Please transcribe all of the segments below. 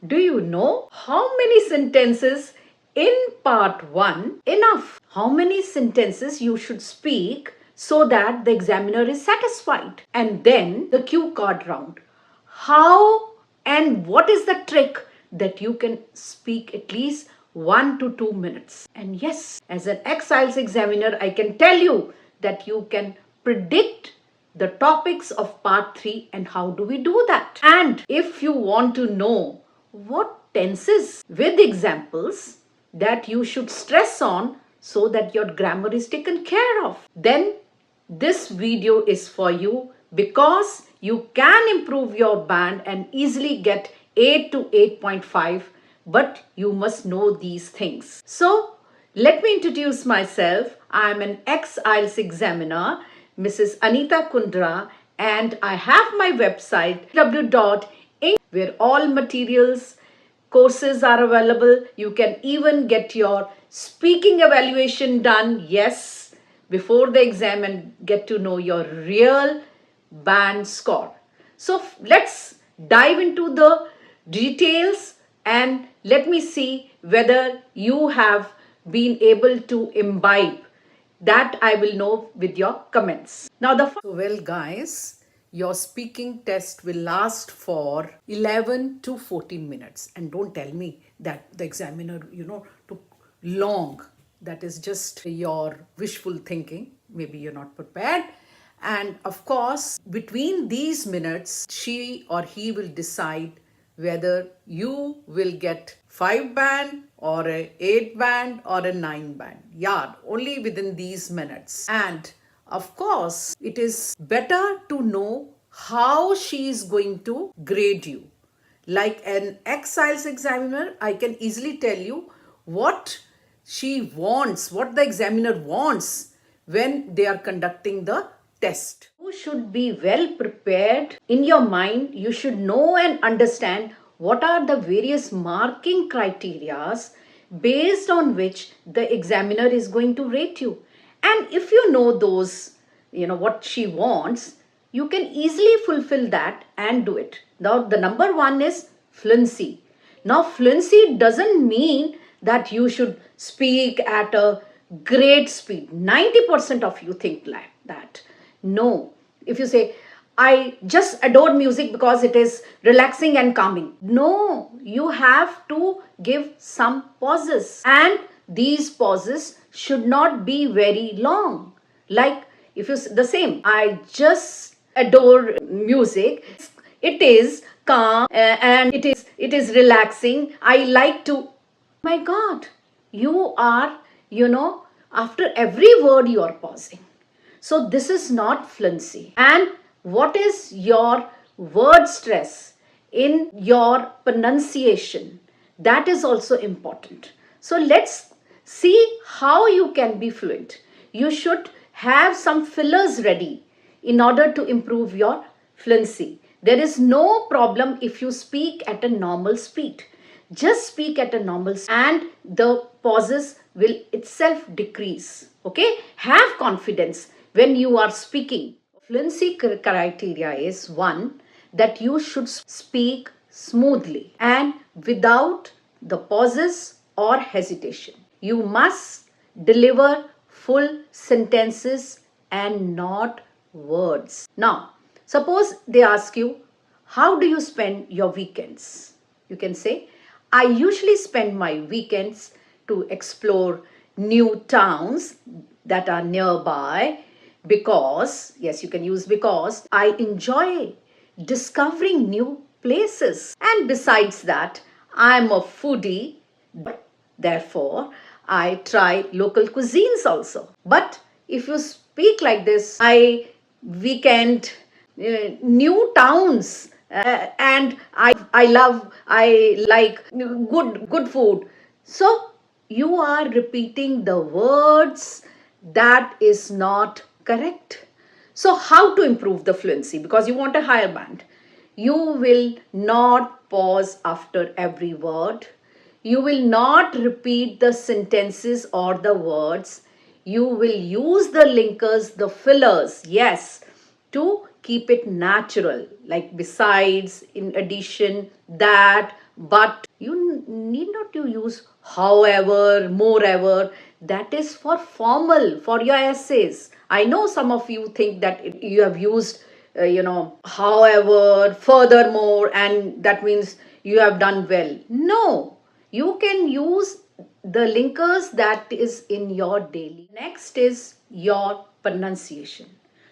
Do you know how many sentences in part 1 enough? How many sentences you should speak so that the examiner is satisfied? And then the cue card round. How and what is the trick that you can speak at least 1 to 2 minutes? And yes, as an ex-IELTS examiner, I can tell you that you can predict the topics of part 3 and how do we do that. And if you want to know what tenses with examples that you should stress on so that your grammar is taken care of, then this video is for you, because you can improve your band and easily get 8 to 8.5, but you must know these things. So let me introduce myself. I am an ex-IELTS examiner, Mrs. Anita Kundra, and I have my website www.ing, where all materials, courses are available. You can even get your speaking evaluation done, yes, before the exam, and get to know your real band score. So let's dive into the details and let me see whether you have been able to imbibe. That I will know with your comments. Now well guys, your speaking test will last for 11 to 14 minutes, and don't tell me that the examiner took long. That is just your wishful thinking. Maybe you're not prepared. And of course, between these minutes, she or he will decide whether you will get 5 band or a 8 band or a 9 band. Yeah, only within these minutes. And of course, it is better to know how she is going to grade you. Like an ex-IELTS examiner, I can easily tell you what she wants, what the examiner wants when they are conducting the test. You should be well prepared in your mind. You should know and understand what are the various marking criterias based on which the examiner is going to rate you. And if you know those, what she wants, you can easily fulfill that and do it. Now, the number one is fluency. Now, fluency doesn't mean that you should speak at a great speed. 90% of you think like that. No. If you say, I just adore music because it is relaxing and calming. No, you have to give some pauses. And these pauses should not be very long. Like, if you the same, I just adore music. It is calm and it is relaxing. I like to. My God, you are, after every word you are pausing. So this is not fluency. And what is your word stress in your pronunciation? That is also important. So let's see how you can be fluent. You should have some fillers ready in order to improve your fluency. There is no problem if you speak at a normal speed. Just speak at a normal speed and the pauses will itself decrease. Okay? Have confidence when you are speaking. Fluency criteria is one, that you should speak smoothly and without the pauses or hesitation. You must deliver full sentences and not words. Now, suppose they ask you, how do you spend your weekends? You can say, I usually spend my weekends to explore new towns that are nearby because, yes, you can use because, I enjoy discovering new places. And besides that, I'm a foodie, therefore, I try local cuisines also. But if you speak like this, I weekend new towns and I like good food. So you are repeating the words that is not correct. So how to improve the fluency? Because you want a higher band. You will not pause after every word. You will not repeat the sentences or the words. You will use the linkers, the fillers, yes, to keep it natural, like besides, in addition, that, but. You need not to use however, moreover. That is for formal, for your essays. I know some of you think that you have used, however, furthermore, and that means you have done well. No, you can use the linkers that is in your daily. Next is your pronunciation.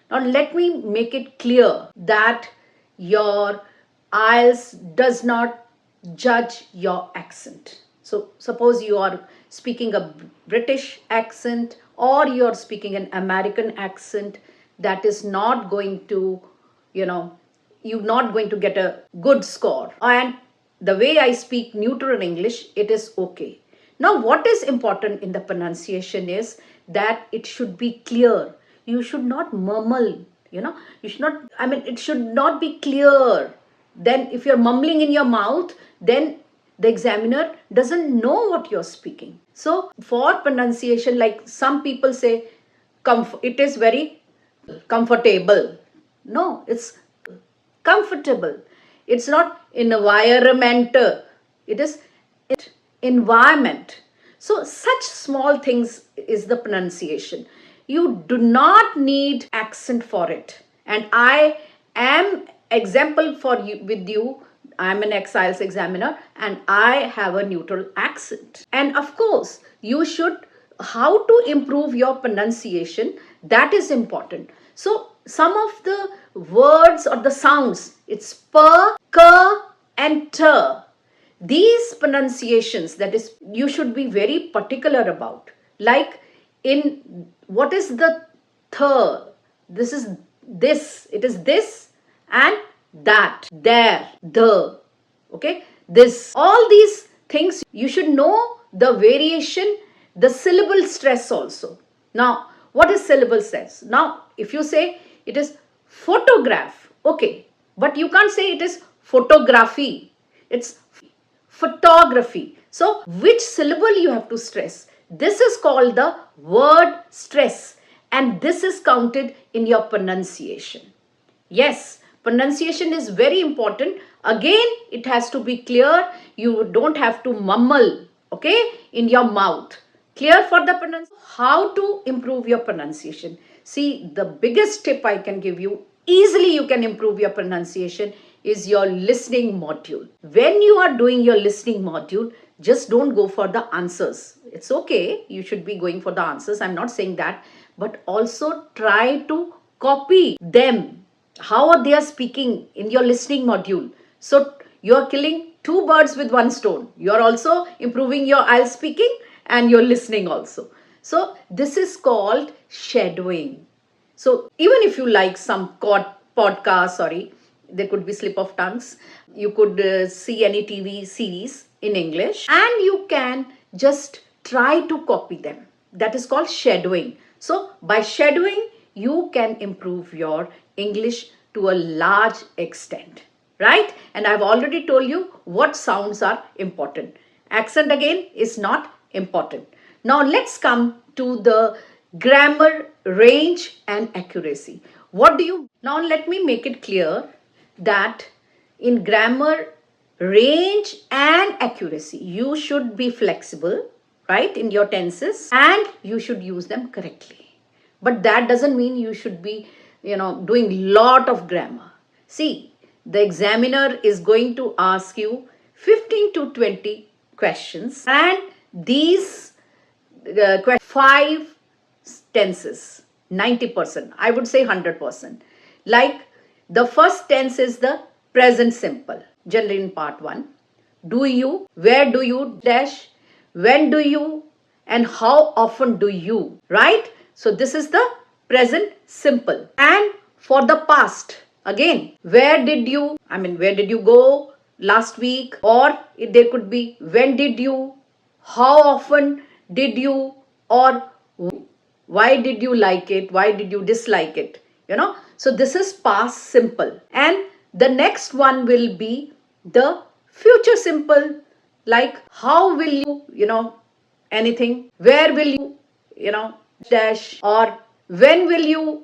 Now, let me make it clear that your IELTS does not judge your accent. So, suppose you are speaking a British accent or you are speaking an American accent, that is not going to, you're not going to get a good score. And the way I speak neutral English, it is okay. Now, what is important in the pronunciation is that it should be clear. You should not mumble, you should not, it should not be clear. Then, if you're mumbling in your mouth, then the examiner doesn't know what you're speaking. So, for pronunciation, like some people say, it is very comfortable. No, it's comfortable. It's not environment. It is environment. So such small things is the pronunciation. You do not need accent for it. And I am example for you with you. I'm an ex-IELTS examiner and I have a neutral accent. And of course, you should how to improve your pronunciation, that is important. So some of the words or the sounds, it's per, k, and t. These pronunciations, that is, you should be very particular about. Like in what is the th? This is this. It is this and that, there, the. Okay, this. All these things you should know the variation, the syllable stress also. Now, what is syllable stress? Now, if you say it is photograph, okay, but you can't say it is photography. It's photography. So, which syllable you have to stress? This is called the word stress, and this is counted in your pronunciation. Yes, pronunciation is very important. Again, it has to be clear. You don't have to mumble, okay, in your mouth. Clear for the pronunciation? How to improve your pronunciation? See, the biggest tip I can give you, easily you can improve your pronunciation, is your listening module. When you are doing your listening module, just don't go for the answers. It's okay, you should be going for the answers. I'm not saying that, but also try to copy them. How are they speaking in your listening module? So you're killing two birds with one stone. You're also improving your IELTS speaking and your listening also. So this is called shadowing. So even if you like some podcast, there could be slip of tongues. You could see any TV series in English and you can just try to copy them. That is called shadowing. So by shadowing, you can improve your English to a large extent, right? And I've already told you what sounds are important. Accent again is not important. Now let's come to the grammar, range and accuracy. What do you... Now let me make it clear that in grammar, range and accuracy, you should be flexible, right, in your tenses, and you should use them correctly. But that doesn't mean you should be, doing lot of grammar. See, the examiner is going to ask you 15 to 20 questions, and these 5 tenses, 90%, I would say 100%. Like the first tense is the present simple, generally in part 1. Do you, where do you, dash, when do you, and how often do you, right? So this is the present simple. And for the past, again, where did you go last week? Or there could be when did you, how often did you, or why did you like it, why did you dislike it, So this is past simple. And the next one will be the future simple, like how will you, anything, where will you, dash, or when will you,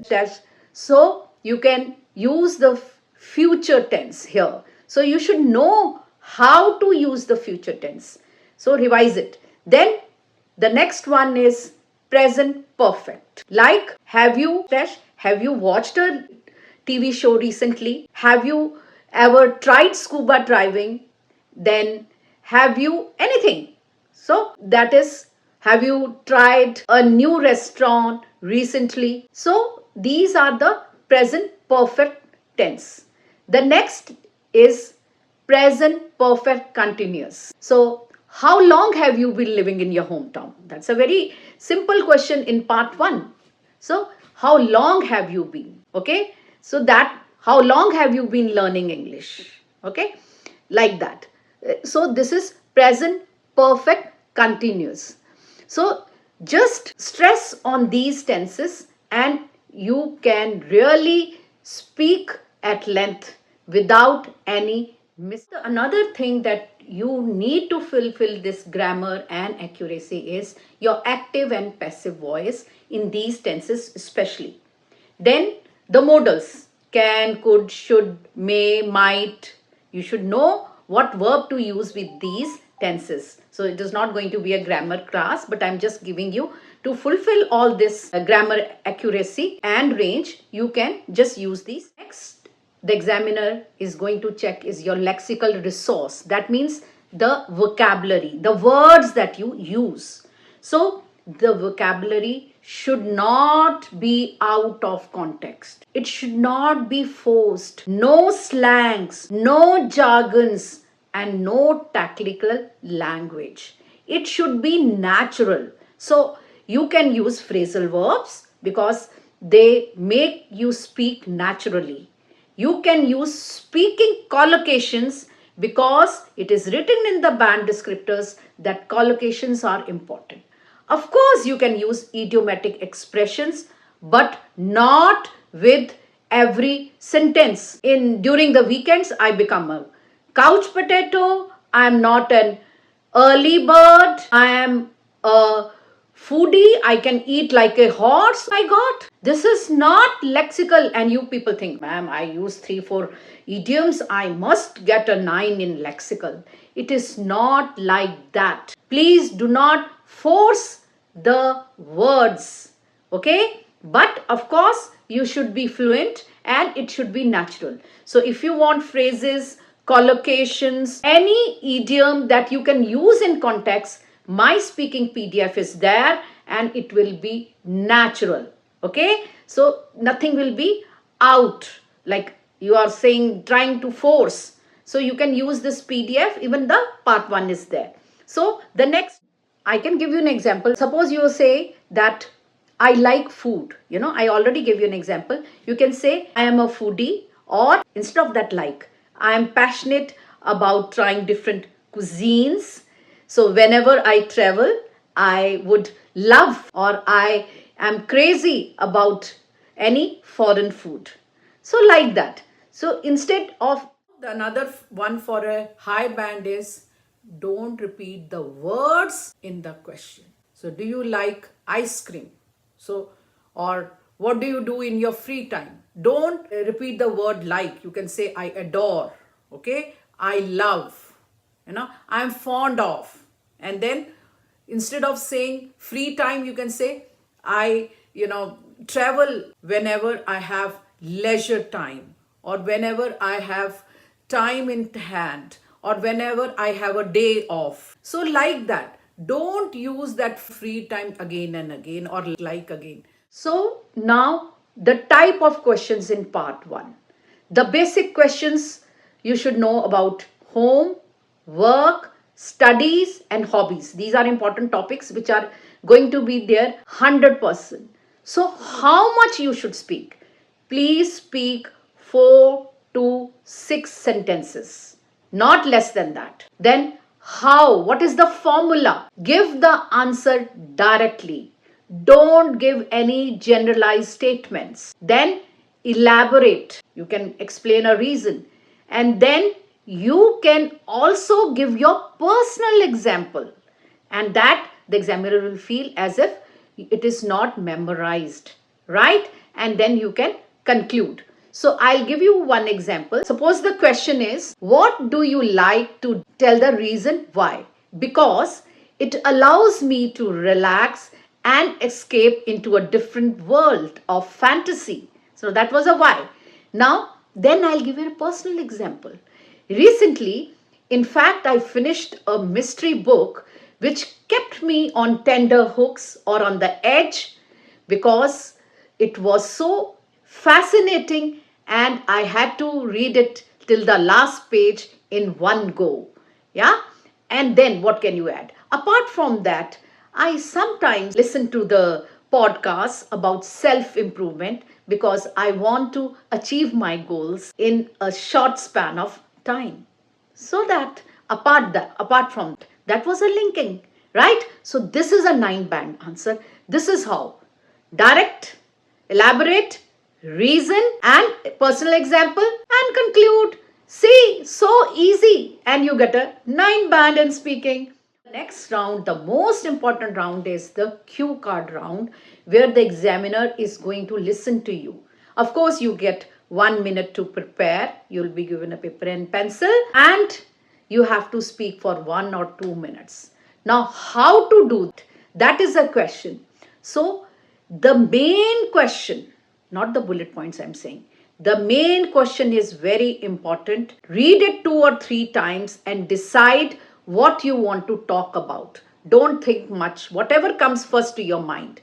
dash. So you can use the future tense here. So you should know how to use the future tense. So revise it. Then the next one is present perfect. Like, have you watched a TV show recently? Have you ever tried scuba diving? Then have you anything? So that is, have you tried a new restaurant recently? So these are the present perfect tense. The next is present perfect continuous. So how long have you been living in your hometown? That's a very simple question in part 1. So how long have you been? Okay. So that, how long have you been learning English? Okay. Like that. So this is present perfect continuous. So just stress on these tenses and you can really speak at length without any mistake. Another thing that you need to fulfill this grammar and accuracy is your active and passive voice in these tenses especially. Then the modals can, could, should, may, might. You should know what verb to use with these tenses. So it is not going to be a grammar class, but I'm just giving you to fulfill all this grammar accuracy and range. You can just use these. Next, the examiner is going to check is your lexical resource. That means the vocabulary, the words that you use. So the vocabulary should not be out of context. It should not be forced. No slangs, no jargons, and no technical language. It should be natural. So you can use phrasal verbs because they make you speak naturally. You can use speaking collocations because it is written in the band descriptors that collocations are important. Of course, you can use idiomatic expressions, but not with every sentence. During the weekends, I become a couch potato. I am not an early bird. I am a foodie. I can eat like a horse. My God, this is not lexical. And you people think, ma'am, I use 3-4 idioms. I must get a 9 in lexical. It is not like that. Please do not force the words. Okay? But of course, you should be fluent and it should be natural. So if you want phrases, collocations, any idiom that you can use in context, my speaking PDF is there and it will be natural. Okay? So nothing will be out like you are saying, trying to force. So you can use this PDF, even the part 1 is there. So the next, I can give you an example. Suppose you say that I like food. I already gave you an example. You can say I am a foodie, or instead of that, like, I am passionate about trying different cuisines. So whenever I travel, I would love, or I am crazy about any foreign food. So like that. So instead of, another one for a high band is don't repeat the words in the question. So do you like ice cream? So, or what do you do in your free time? Don't repeat the word like. You can say I adore. Okay? I love. I'm fond of. And then instead of saying free time, you can say I, travel whenever I have leisure time, or whenever I have time in hand, or whenever I have a day off. So like that. Don't use that free time again and again or like again. So now the type of questions in part 1. The basic questions you should know about home, work, studies and hobbies. These are important topics which are going to be there 100%. So how much you should speak? Please speak 4 to 6 sentences, not less than that. Then how? What is the formula? Give the answer directly. Don't give any generalized statements. Then elaborate. You can explain a reason. And then you can also give your personal example. And that the examiner will feel as if it is not memorized. Right? And then you can conclude. So I'll give you one example. Suppose the question is, what do you like to tell the reason why? Because it allows me to relax and escape into a different world of fantasy. So that was a why. Now, then I'll give you a personal example. Recently, in fact, I finished a mystery book which kept me on tender hooks or on the edge because it was so fascinating and I had to read it till the last page in one go. Yeah? And then what can you add? Apart from that, I sometimes listen to the podcasts about self improvement because I want to achieve my goals in a short span of time. So that apart from that was a linking, right? So this is a 9-band answer. This is how: direct, elaborate, reason, and personal example, and conclude. See, so easy, and you get a 9-band in speaking. Next round, the most important round, is the cue card round, where the examiner is going to listen to you. Of course, you get 1 minute to prepare. You'll be given a paper and pencil, and you have to speak for 1 or 2 minutes. Now, how to do that? That is a question. So, the main question, not the bullet points I'm saying, the main question is very important. Read it 2 or 3 times and decide what you want to talk about. Don't think much, whatever comes first to your mind.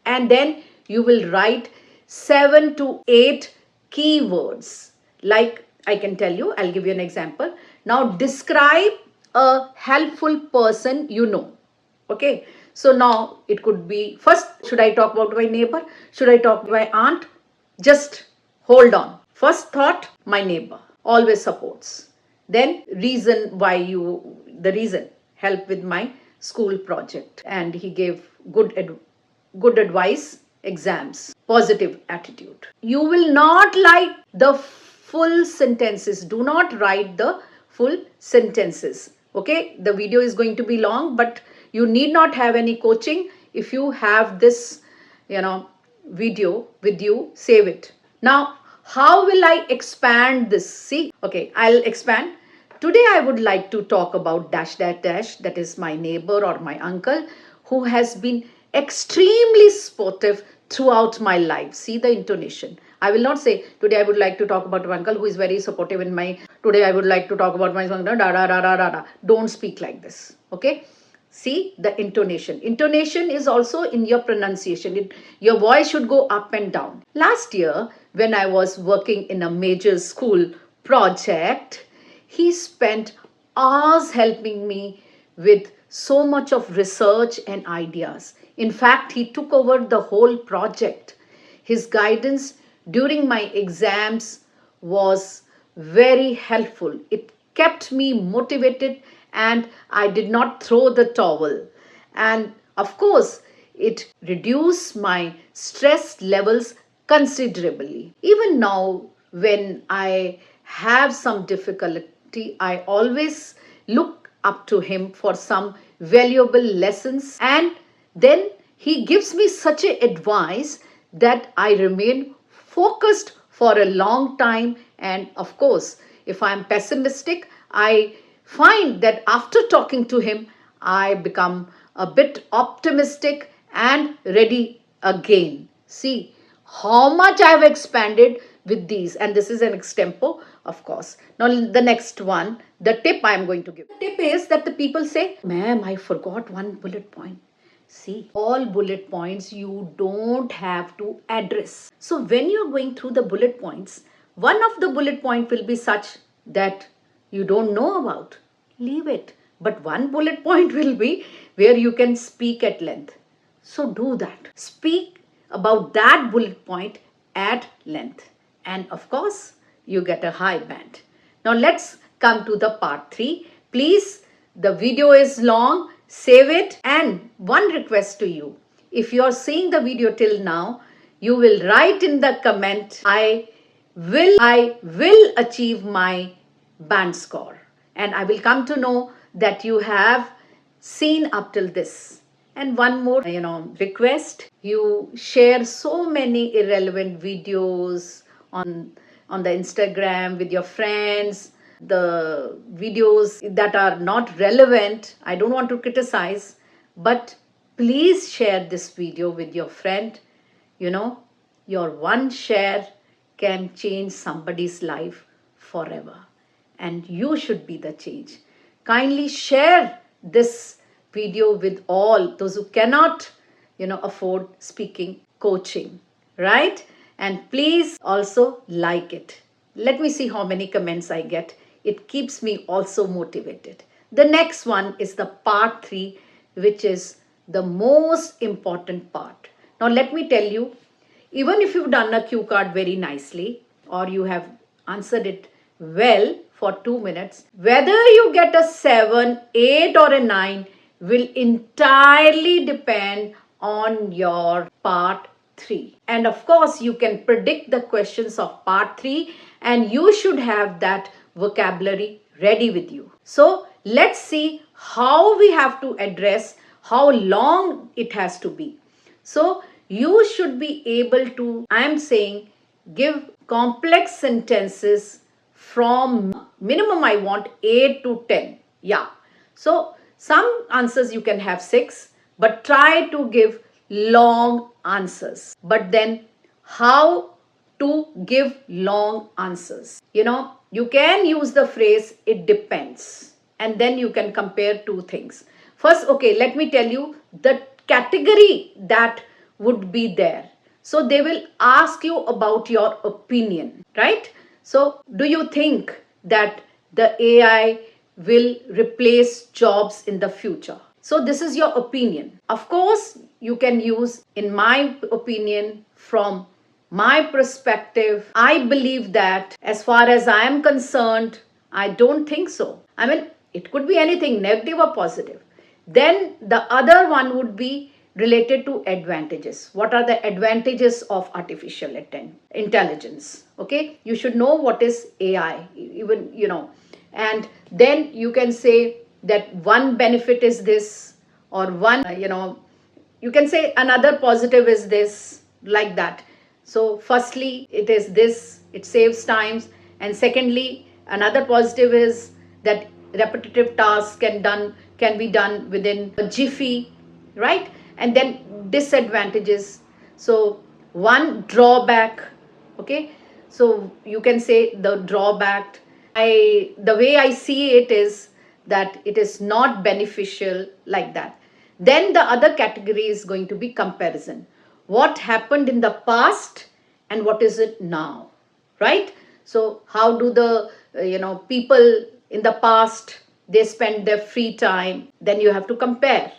And then you will write 7 to 8 keywords. Like I can tell you, I'll give you an example. Now describe a helpful person you know. Okay. So now it could be, first, should I talk about my neighbor? Should I talk about my aunt? Just hold on. First thought, my neighbor always supports. Then reason why the reason, help with my school project. And he gave good advice, exams, positive attitude. You will not like the full sentences. Do not write the full sentences. Okay, the video is going to be long, but you need not have any coaching. If you have this, video with you, save it. Now, how will I expand this? See, okay, I'll expand. Today I would like to talk about dash dash dash, that is my neighbor or my uncle who has been extremely supportive throughout my life. See the intonation. I will not say today I would like to talk about my uncle who is very supportive in my, today I would like to talk about my son, da da da da da da. Don't speak like this. Okay? See the intonation. Intonation is also in your pronunciation. Your voice should go up and down. Last year, when I was working in a major school project, he spent hours helping me with so much of research and ideas. In fact, he took over the whole project. His guidance during my exams was very helpful. It kept me motivated and I did not throw the towel. And of course, it reduced my stress levels considerably. Even now, when I have some difficulty, I always look up to him for some valuable lessons, and then he gives me such a advice that I remain focused for a long time. And of course, if I'm pessimistic, I find that after talking to him, I become a bit optimistic and ready again. See how much I have expanded with these, and this is an extempo, of course. Now, the next one, the tip I am going to give. The tip is that the people say, ma'am, I forgot one bullet point. See, all bullet points you don't have to address. So when you're going through the bullet points, one of the bullet point will be such that you don't know about. Leave it. But one bullet point will be where you can speak at length. So do that. Speak about that bullet point at length. And of course, you get a high band. Now let's come to the part 3. Please, the video is long. Save it. And one request to you. If you are seeing the video till now, you will write in the comment, I will achieve my band score. And I will come to know that you have seen up till this. And one more, request. You share so many irrelevant videos on the Instagram with your friends, the videos that are not relevant. I don't want to criticize, but please share this video with your friend. You know, your one share can change somebody's life forever, and you should be the change. Kindly share this video with all those who cannot, afford speaking coaching, right? And please also like it. Let me see how many comments I get. It keeps me also motivated. The next one is the part 3, which is the most important part. Now let me tell you, even if you've done a cue card very nicely, or you have answered it well for 2 minutes, whether you get a 7, 8 or a 9 will entirely depend on your part 3. And of course, you can predict the questions of part 3, and you should have that vocabulary ready with you. So let's see how we have to address, how long it has to be. So you should be able to, I am saying, give complex sentences from minimum I want 8 to 10. Yeah. So some answers you can have 6, but try to give long answers. But then how to give long answers? You can use the phrase it depends, and then you can compare two things. First, okay, let me tell you the category that would be there. So they will ask you about your opinion, right? So do you think that the AI will replace jobs in the future? So this is your opinion. Of course, you can use, in my opinion, from my perspective, I believe that as far as I am concerned, I don't think so. I mean, it could be anything, negative or positive. Then the other one would be related to advantages. What are the advantages of artificial intelligence? Okay, you should know what is AI, even, and then you can say that one benefit is this, or one, you can say another positive is this, like that. So firstly, it is this, it saves times, and secondly, another positive is that repetitive tasks can be done within a jiffy, right? And then disadvantages. So one drawback, okay? So you can say the drawback. The way I see it is that it is not beneficial, like that. Then the other category is going to be comparison. What happened in the past and what is it now, right? So how do the people in the past, they spend their free time? Then you have to compare.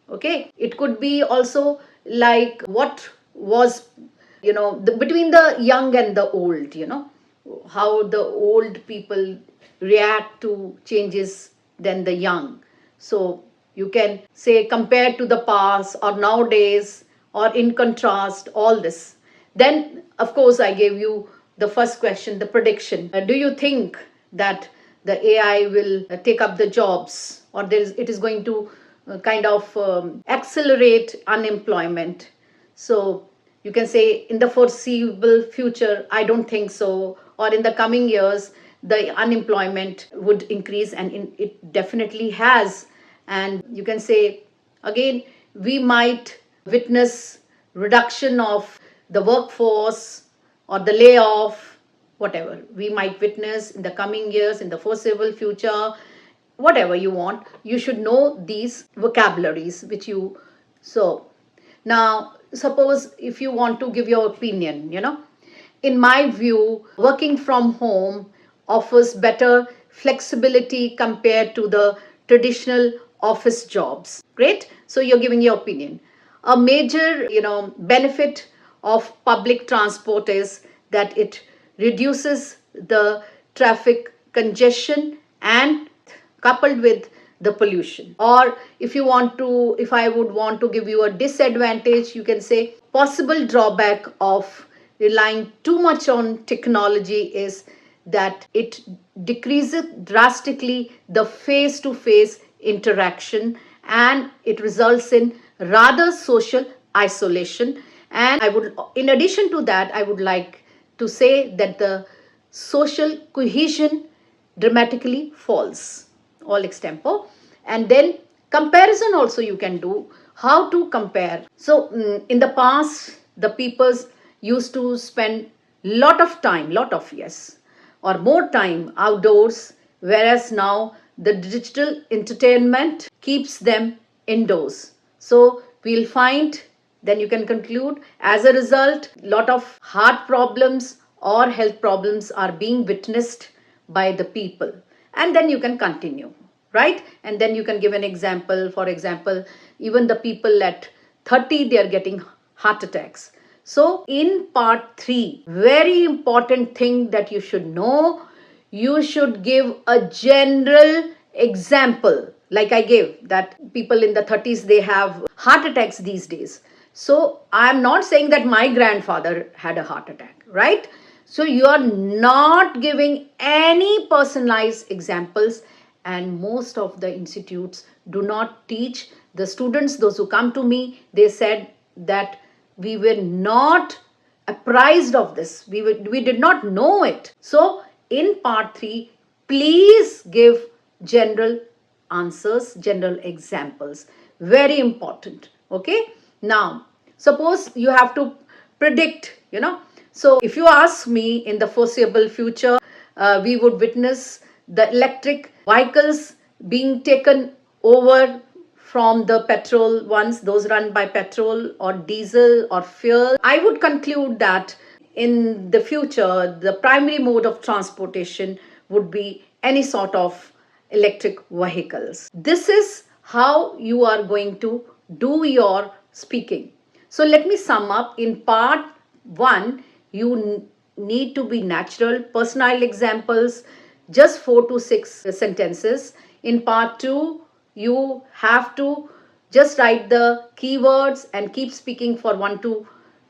Okay, it could be also like what was, between the young and the old, how the old people react to changes than the young. So you can say compared to the past or nowadays or in contrast, all this. Then of course I gave you the first question, the prediction. Do you think that the AI will take up the jobs, or it is going to kind of accelerate unemployment? So you can say in the foreseeable future, I don't think so, or in the coming years, the unemployment would increase, and it definitely has. And you can say again, we might witness reduction of the workforce or the layoff, whatever we might witness in the coming years, in the foreseeable future, whatever you want. You should know these vocabularies which you. So now suppose if you want to give your opinion, in my view, working from home offers better flexibility compared to the traditional office jobs. Great. So you're giving your opinion. A major, benefit of public transport is that it reduces the traffic congestion and coupled with the pollution. Or if I would want to give you a disadvantage, you can say possible drawback of relying too much on technology is that it decreases drastically the face-to-face interaction, and it results in rather social isolation. And in addition to that, I would like to say that the social cohesion dramatically falls, all extempore. And then comparison also you can do. How to compare? So in the past, the peoples used to spend lot of, yes, or more time outdoors, whereas now the digital entertainment keeps them indoors. So we'll find, then you can conclude, as a result, lot of heart problems or health problems are being witnessed by the people. And then you can continue, right? And then you can give an example. For example, even the people at 30, they are getting heart attacks. So in part 3, very important thing that you should know, you should give a general example. Like I gave, that people in the 30s, they have heart attacks these days. So I'm not saying that my grandfather had a heart attack, right? So you are not giving any personalized examples, and most of the institutes do not teach the students. Those who come to me, they said that we were not apprised of this. We did not know it. So in part 3, please give general answers, general examples. Very important. Okay. Now, suppose you have to predict, So if you ask me, in the foreseeable future, we would witness the electric vehicles being taken over from the petrol ones, those run by petrol or diesel or fuel. I would conclude that in the future, the primary mode of transportation would be any sort of electric vehicles. This is how you are going to do your speaking. So let me sum up. In part 1, you need to be natural, personal examples, just 4 to 6 sentences. In part 2, you have to just write the keywords and keep speaking for 1 to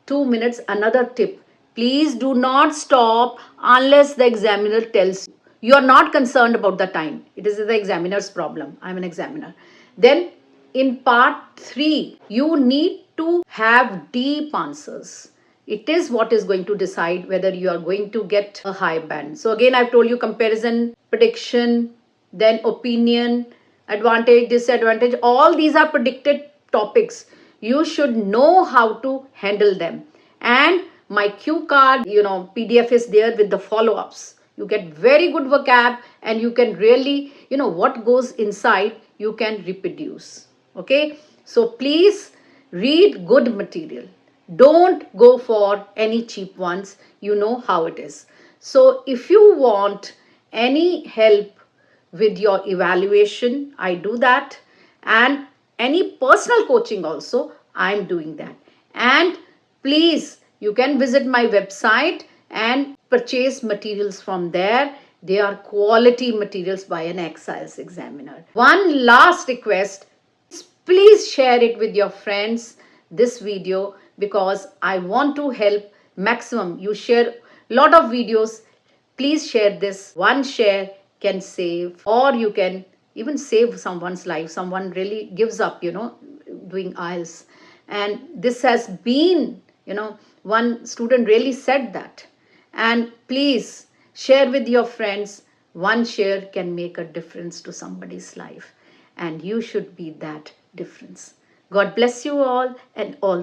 2 minutes. Another tip, please do not stop unless the examiner tells you. You are not concerned about the time. It is the examiner's problem. I'm an examiner. Then in part 3, you need to have deep answers. It is what is going to decide whether you are going to get a high band. So again, I've told you comparison, prediction, then opinion, advantage, disadvantage. All these are predicted topics. You should know how to handle them. And my cue card, PDF is there with the follow-ups. You get very good vocab, and you can really, what goes inside, you can reproduce. Okay. So please read good material. Don't go for any cheap ones. You know how it is. So if you want any help with your evaluation, I do that. And any personal coaching also, I'm doing that. And please, you can visit my website and purchase materials from there. They are quality materials by an IELTS examiner. One last request, please share it with your friends, this video, because I want to help maximum. You share a lot of videos. Please share this. One share can save, or you can even save someone's life. Someone really gives up, doing IELTS. And this has been, one student really said that. And please share with your friends. One share can make a difference to somebody's life. And you should be that difference. God bless you all, and all